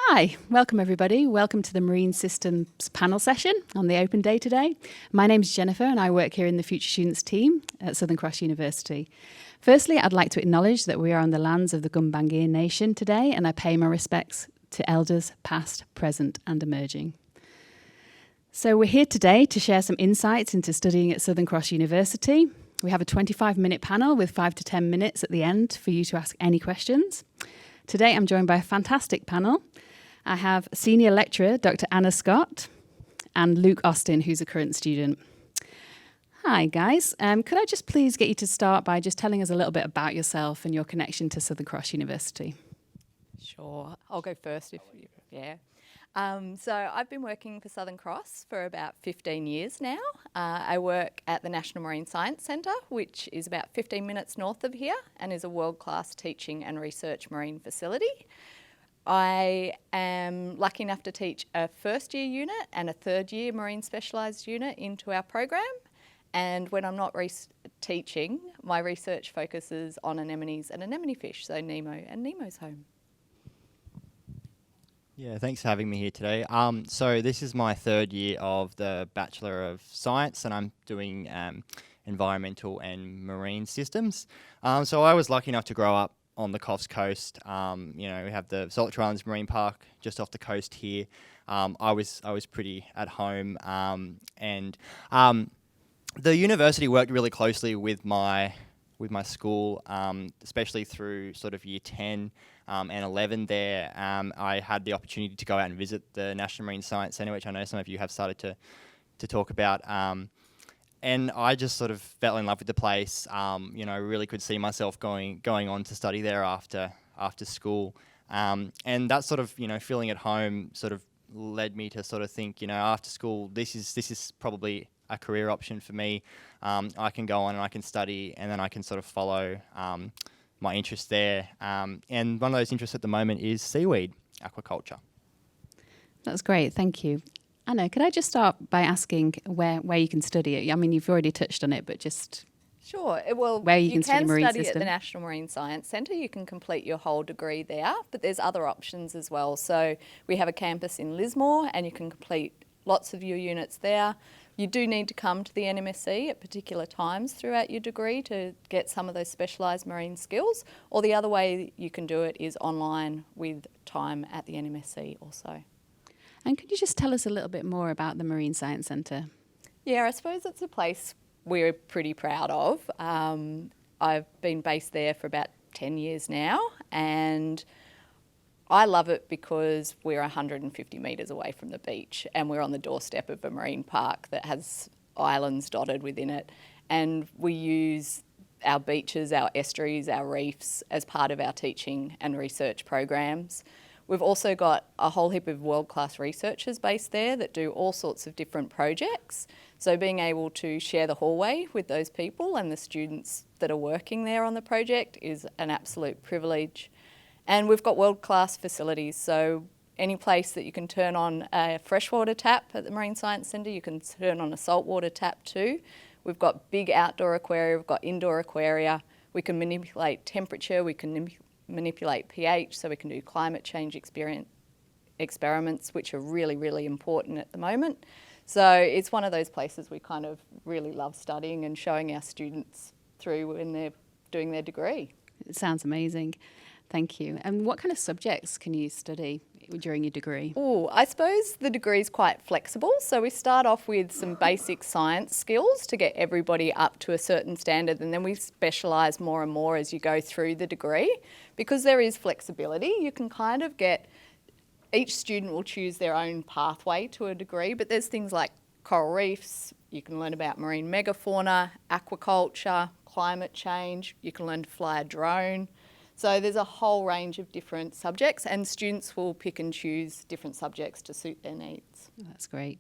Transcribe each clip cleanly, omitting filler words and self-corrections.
Hi, welcome everybody. Welcome to the Marine Systems panel session on the Open Day today. My name is Jennifer and I work here in the Future Students team at Southern Cross University. Firstly, I'd like to acknowledge that we are on the lands of the Gumbaynggirr Nation today, and I pay my respects to elders past, present and emerging. So we're here today to share some insights into studying at Southern Cross University. We have a 25-minute panel with 5 to 10 minutes at the end for you to ask any questions. Today I'm joined by a fantastic panel. I have Senior Lecturer Dr. Anna Scott and Luke Austin, who's a current student. Hi guys, could I just please get you to start by just telling us a little bit about yourself and your connection to Southern Cross University? Sure, I'll go first if you, yeah. So I've been working for Southern Cross for about 15 years now. I work at the National Marine Science Centre, which is about 15 minutes north of here and is a world-class teaching and research marine facility. I am lucky enough to teach a first-year unit and a third-year marine specialised unit into our program. And when I'm not teaching, my research focuses on anemones and anemone fish, so Nemo and Nemo's Home. Yeah, thanks for having me here today. So this is my third year of the Bachelor of Science, and I'm doing environmental and marine systems. So I was lucky enough to grow up on the Coffs Coast. We have the Solitary Islands Marine Park just off the coast here. I was pretty at home, and the university worked really closely with my school, especially through sort of year 10 and 11 there. I had the opportunity to go out and visit the National Marine Science Centre, which I know some of you have started to talk about. And I just sort of fell in love with the place. Really could see myself going on to study there after school. And that sort of, feeling at home sort of led me to sort of think, after school, this is probably a career option for me. I can go on and I can study, and then I can sort of follow my interest there. And one of those interests at the moment is seaweed aquaculture. That's great, thank you. Anna, could I just start by asking where you can study it? I mean, you've already touched on it, but just Sure. Well, where you can study marine study system. at the National Marine Science Centre. You can complete your whole degree there, but there's other options as well. So we have a campus in Lismore, and you can complete lots of your units there. You do need to come to the NMSC at particular times throughout your degree to get some of those specialised marine skills, or the other way you can do it is online with time at the NMSC also. And could you just tell us a little bit more about the Marine Science Centre? Yeah, I suppose it's a place we're pretty proud of. I've been based there for about 10 years now, and I love it because we're 150 metres away from the beach, and we're on the doorstep of a marine park that has islands dotted within it, and we use our beaches, our estuaries, our reefs as part of our teaching and research programs. We've also got a whole heap of world-class researchers based there that do all sorts of different projects. So being able to share the hallway with those people and the students that are working there on the project is an absolute privilege. And we've got world-class facilities. So any place that you can turn on a freshwater tap at the Marine Science Centre, you can turn on a saltwater tap too. We've got big outdoor aquaria, we've got indoor aquaria. We can manipulate temperature, we can manipulate pH, so we can do climate change experiments, which are really, really important at the moment. So it's one of those places we kind of really love studying and showing our students through when they're doing their degree. It sounds amazing. Thank you. And what kind of subjects can you study during your degree? Oh, I suppose the degree is quite flexible. So we start off with some basic science skills to get everybody up to a certain standard, and then we specialise more and more as you go through the degree. Because there is flexibility, you can kind of each student will choose their own pathway to a degree, but there's things like coral reefs, you can learn about marine megafauna, aquaculture, climate change, you can learn to fly a drone. So there's a whole range of different subjects, and students will pick and choose different subjects to suit their needs. That's great.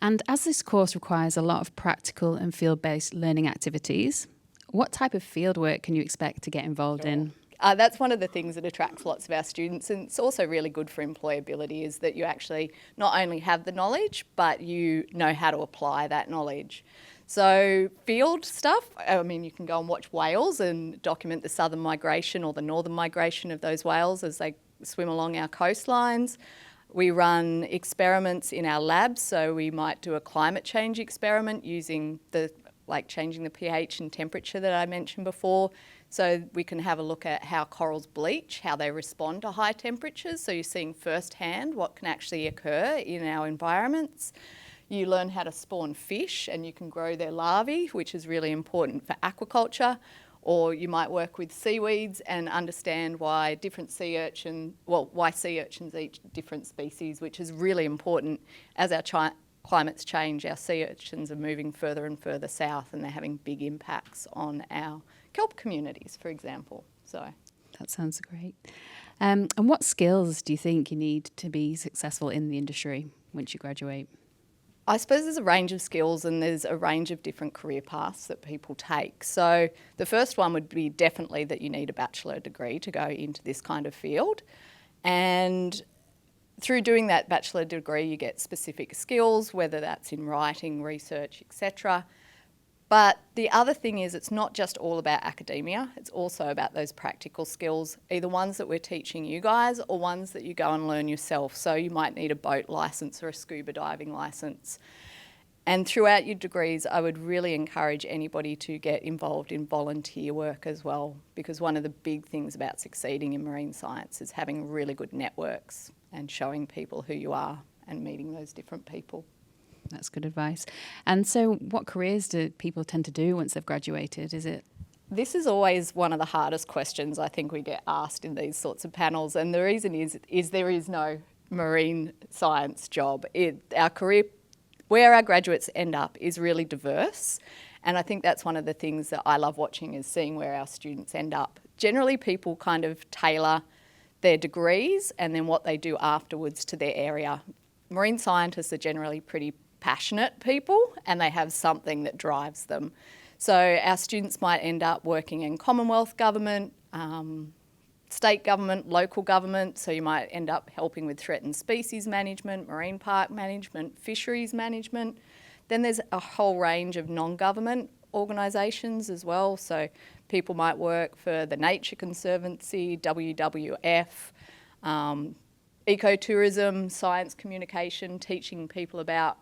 And as this course requires a lot of practical and field-based learning activities, what type of fieldwork can you expect to get involved in? That's one of the things that attracts lots of our students, and it's also really good for employability, is that you actually not only have the knowledge, but you know how to apply that knowledge. So field stuff, I mean, you can go and watch whales and document the southern migration or the northern migration of those whales as they swim along our coastlines. We run experiments in our labs, so we might do a climate change experiment using changing the pH and temperature that I mentioned before. So we can have a look at how corals bleach, how they respond to high temperatures. So you're seeing firsthand what can actually occur in our environments. You learn how to spawn fish and you can grow their larvae, which is really important for aquaculture. Or you might work with seaweeds and understand why why sea urchins eat different species, which is really important. As our climates change, our sea urchins are moving further and further south and they're having big impacts on our kelp communities, for example. So that sounds great. And what skills do you think you need to be successful in the industry once you graduate? I suppose there's a range of skills and there's a range of different career paths that people take. So the first one would be definitely that you need a bachelor degree to go into this kind of field. And through doing that bachelor degree, you get specific skills, whether that's in writing, research, etc. But the other thing is it's not just all about academia, it's also about those practical skills, either ones that we're teaching you guys or ones that you go and learn yourself. So you might need a boat licence or a scuba diving licence. And throughout your degrees, I would really encourage anybody to get involved in volunteer work as well, because one of the big things about succeeding in marine science is having really good networks and showing people who you are and meeting those different people. That's good advice. And so what careers do people tend to do once they've graduated? This is always one of the hardest questions I think we get asked in these sorts of panels. And the reason is there is no marine science job. Our career, where our graduates end up, is really diverse. And I think that's one of the things that I love watching, is seeing where our students end up. Generally, people kind of tailor their degrees and then what they do afterwards to their area. Marine scientists are generally pretty passionate people and they have something that drives them. So our students might end up working in Commonwealth government, state government, local government. So you might end up helping with threatened species management, marine park management, fisheries management. Then there's a whole range of non-government organisations as well. So people might work for the Nature Conservancy, WWF, ecotourism, science communication, teaching people about,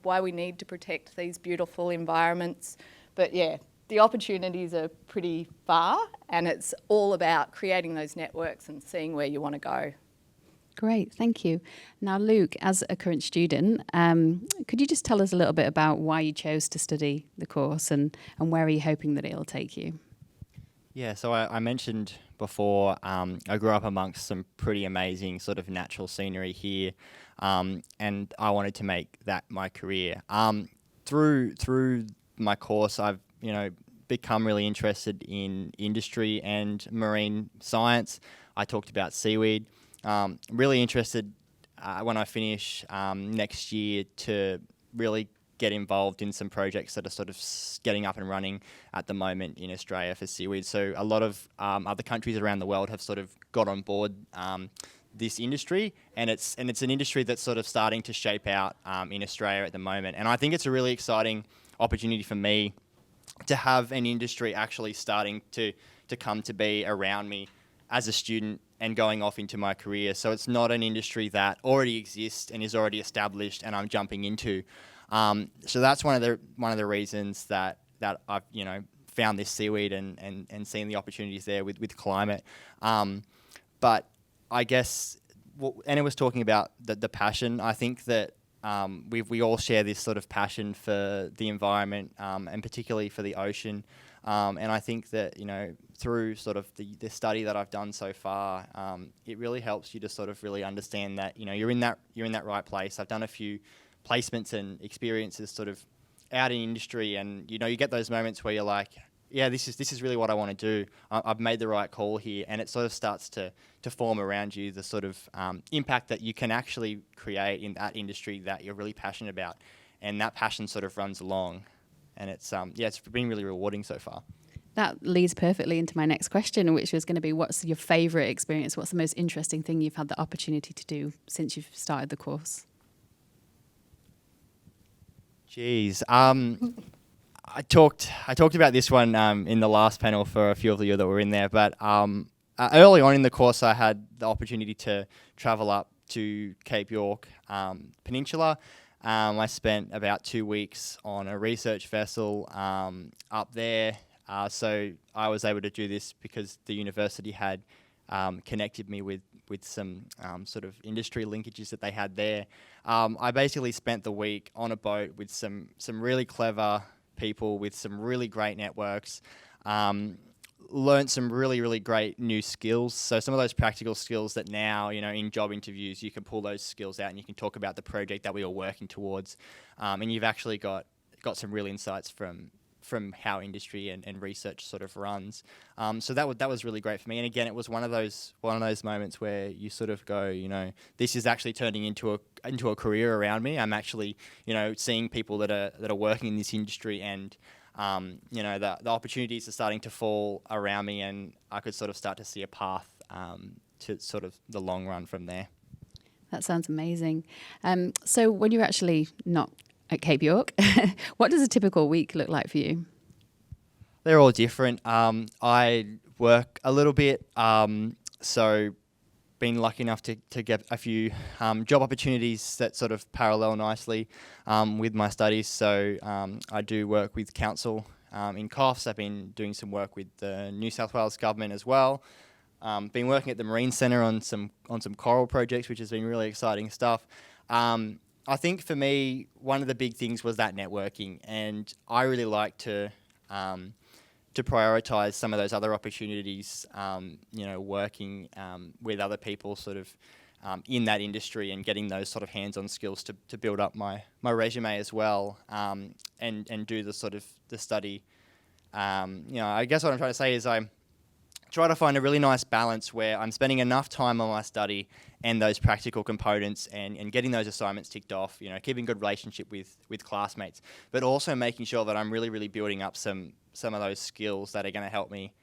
why we need to protect these beautiful environments. But yeah, the opportunities are pretty far and it's all about creating those networks and seeing where you want to go. Great, thank you. Now, Luke, as a current student, could you just tell us a little bit about why you chose to study the course and where are you hoping that it'll take you? Yeah, so I mentioned before, I grew up amongst some pretty amazing sort of natural scenery here, and I wanted to make that my career. Through my course, I've become really interested in industry and marine science. I talked about seaweed. Really interested when I finish next year to really get involved in some projects that are sort of getting up and running at the moment in Australia for seaweed. So a lot of other countries around the world have sort of got on board this industry, and it's an industry that's sort of starting to shape out in Australia at the moment. And I think it's a really exciting opportunity for me to have an industry actually starting to come to be around me as a student and going off into my career. So it's not an industry that already exists and is already established and I'm jumping into. So that's one of the reasons that I've found this seaweed and seen the opportunities there with climate. But I guess Anna was talking about the passion. I think that we all share this sort of passion for the environment and particularly for the ocean. And I think that through sort of the study that I've done so far, it really helps you to sort of really understand that you're in that right place. I've done a few placements and experiences sort of out in industry, and you get those moments where you're like, yeah, this is really what I want to do. I've made the right call here, and it sort of starts to form around you the sort of impact that you can actually create in that industry that you're really passionate about, and that passion sort of runs along, and it's it's been really rewarding so far. That leads perfectly into my next question, which was going to be, what's your favourite experience? What's the most interesting thing you've had the opportunity to do since you've started the course? Geez, I talked about this one in the last panel for a few of you that were in there, but early on in the course, I had the opportunity to travel up to Cape York Peninsula. I spent about 2 weeks on a research vessel up there. So I was able to do this because the university had connected me with some sort of industry linkages that they had there. I basically spent the week on a boat with some really clever people with some really great networks. Learned some really, really great new skills. So some of those practical skills that now, in job interviews, you can pull those skills out and you can talk about the project that we were working towards. And you've actually got some real insights from how industry and research sort of runs. So that was really great for me. And again, it was one of those moments where you sort of go, this is actually turning into a career around me. I'm actually, seeing people that are working in this industry, and the opportunities are starting to fall around me, and I could sort of start to see a path to sort of the long run from there. That sounds amazing. So when you're actually not at Cape York, what does a typical week look like for you? They're all different. I work a little bit, so been lucky enough to get a few job opportunities that sort of parallel nicely with my studies. So I do work with council in COFs. I've been doing some work with the New South Wales government as well. Been working at the Marine Centre on some coral projects, which has been really exciting stuff. I think for me, one of the big things was that networking, and I really like to prioritise some of those other opportunities, working with other people sort of in that industry and getting those sort of hands-on skills to build up my resume as well, and do the sort of the study. I guess what I'm trying to say is I try to find a really nice balance where I'm spending enough time on my study and those practical components and getting those assignments ticked off, keeping good relationship with classmates, but also making sure that I'm really, really building up some of those skills that are going to help me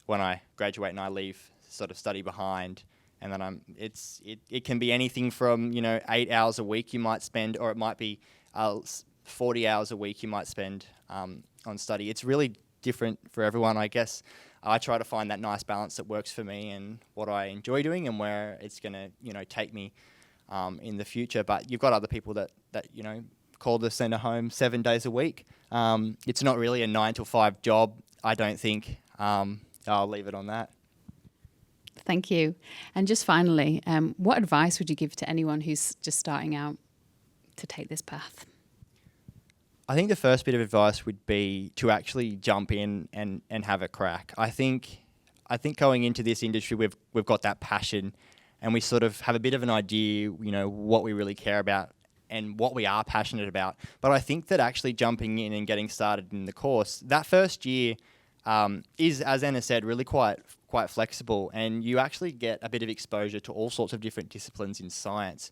when I graduate and I leave sort of study behind. And then it can be anything from, 8 hours a week you might spend, or it might be 40 hours a week you might spend on study. It's really different for everyone, I guess. I try to find that nice balance that works for me and what I enjoy doing and where it's going to, take me in the future. But you've got other people that call the centre home 7 days a week. It's not really a 9 to 5 job, I don't think. I'll leave it on that. Thank you. And just finally, what advice would you give to anyone who's just starting out to take this path? I think the first bit of advice would be to actually jump in and have a crack. I think going into this industry, we've got that passion, and we sort of have a bit of an idea, what we really care about and what we are passionate about. But I think that actually jumping in and getting started in the course, that first year is, as Anna said, really quite flexible, and you actually get a bit of exposure to all sorts of different disciplines in science.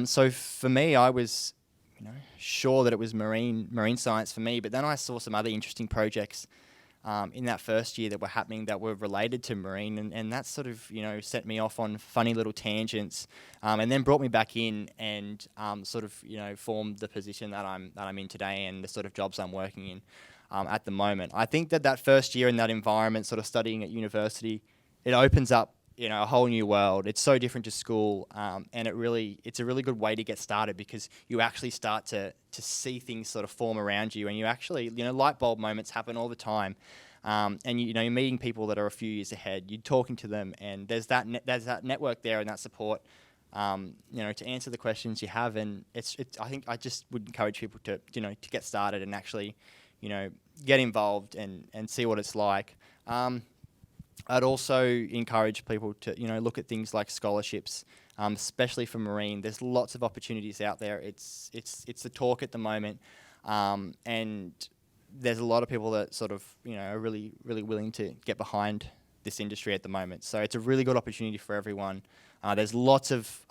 So for me, I was sure that it was marine science for me, but then I saw some other interesting projects in that first year that were happening that were related to marine, and that sort of set me off on funny little tangents, and then brought me back in and sort of formed the position that I'm in today and the sort of jobs I'm working in at the moment. I think that first year in that environment, sort of studying at university, it opens up a whole new world. It's so different to school, and it's a really good way to get started because you actually start to see things sort of form around you, and you actually, light bulb moments happen all the time, and you're meeting people that are a few years ahead. You're talking to them, and there's that network there and that support, to answer the questions you have. And I think I just would encourage people to get started and actually, get involved and see what it's like. I'd also encourage people to, look at things like scholarships, especially for marine. There's lots of opportunities out there. It's the talk at the moment, and there's a lot of people that sort of, are really, really willing to get behind this industry at the moment. So it's a really good opportunity for everyone. There's lots of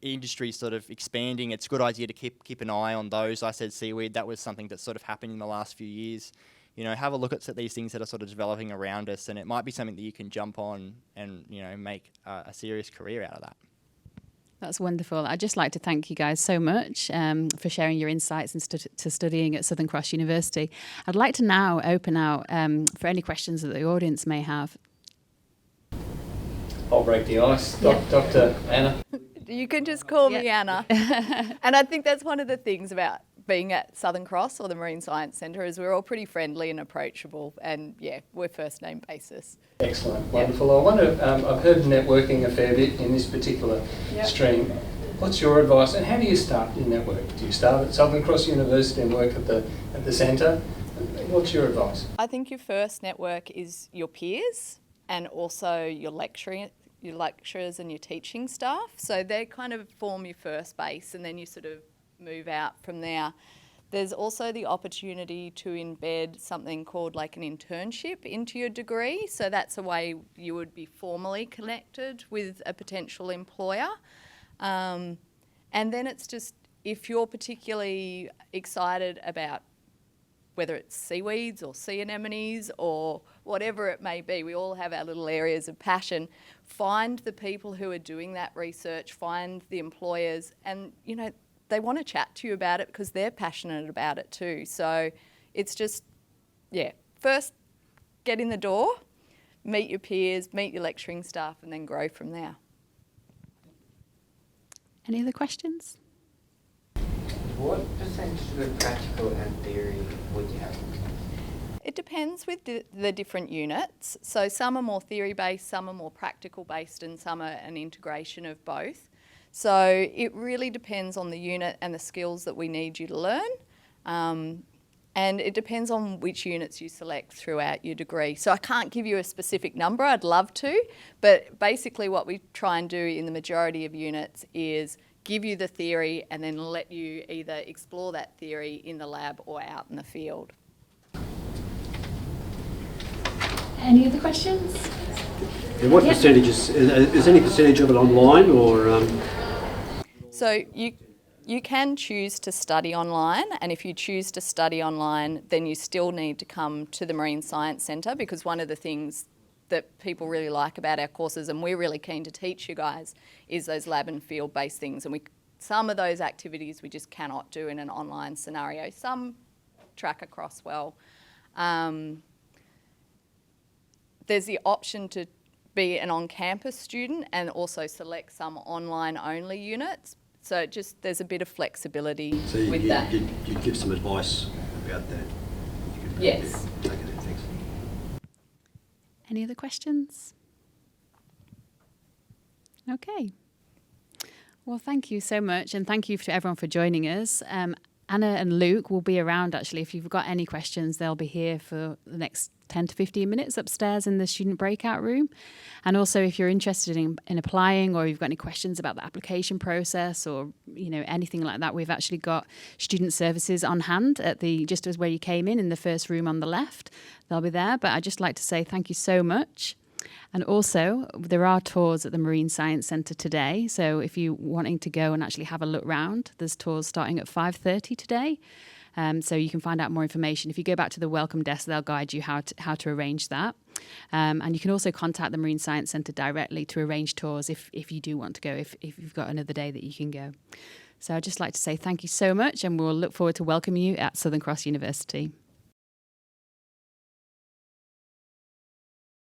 industries sort of expanding. It's a good idea to keep an eye on those. I said seaweed. That was something that sort of happened in the last few years. Have a look at these things that are sort of developing around us, and it might be something that you can jump on and, make a serious career out of that. That's wonderful. I'd just like to thank you guys so much for sharing your insights and to studying at Southern Cross University. I'd like to now open out for any questions that the audience may have. I'll break the ice. Dr. Anna. You can just call me Yeah. Anna. And I think that's one of the things about being at Southern Cross or the Marine Science Centre is we're all pretty friendly and approachable, and yeah, we're first name basis. Excellent, wonderful. I wonder, I've heard networking a fair bit in this particular stream. What's your advice, and how do you start your network? Do you start at Southern Cross University and work at the centre? What's your advice? I think your first network is your peers and also your lecturers and your teaching staff. So they kind of form your first base, and then you sort of move out from there. There's also the opportunity to embed something called like an internship into your degree. So that's a way you would be formally connected with a potential employer. And then it's just, if you're particularly excited about whether it's seaweeds or sea anemones or whatever it may be, we all have our little areas of passion. Find the people who are doing that research, find the employers, and you know, they want to chat to you about it because they're passionate about it too. So it's just, yeah, first get in the door, meet your peers, meet your lecturing staff, and then grow from there. Any other questions? What percentage of practical and theory would you have? It depends with the different units. So some are more theory-based, some are more practical-based, and some are an integration of both. So it really depends on the unit and the skills that we need you to learn. And it depends on which units you select throughout your degree. So I can't give you a specific number, I'd love to, but basically what we try and do in the majority of units is give you the theory and then let you either explore that theory in the lab or out in the field. Any other questions? And what percentages, is any percentage of it online or? So you can choose to study online, and if you choose to study online, then you still need to come to the Marine Science Centre, because one of the things that people really like about our courses, and we're really keen to teach you guys, is those lab and field-based things. And some of those activities we just cannot do in an online scenario. Some track across well. There's the option to be an on-campus student and also select some online-only units. So there's a bit of flexibility with that. You'd give some advice about that? Yes. Okay, thanks. Any other questions? Okay. Well, thank you so much, and thank you to everyone for joining us. Anna and Luke will be around, actually. If you've got any questions, they'll be here for the next 10 to 15 minutes upstairs in the student breakout room. And also, if you're interested in applying, or you've got any questions about the application process, or anything like that, we've actually got student services on hand at just as where you came in the first room on the left. They'll be there. But I'd just like to say thank you so much. And also, there are tours at the Marine Science Centre today. So if you're wanting to go and actually have a look round, there's tours starting at 5:30 today. So you can find out more information. If you go back to the welcome desk, they'll guide you how to arrange that. And you can also contact the Marine Science Centre directly to arrange tours if you do want to go, if you've got another day that you can go. So I'd just like to say thank you so much, and we'll look forward to welcoming you at Southern Cross University.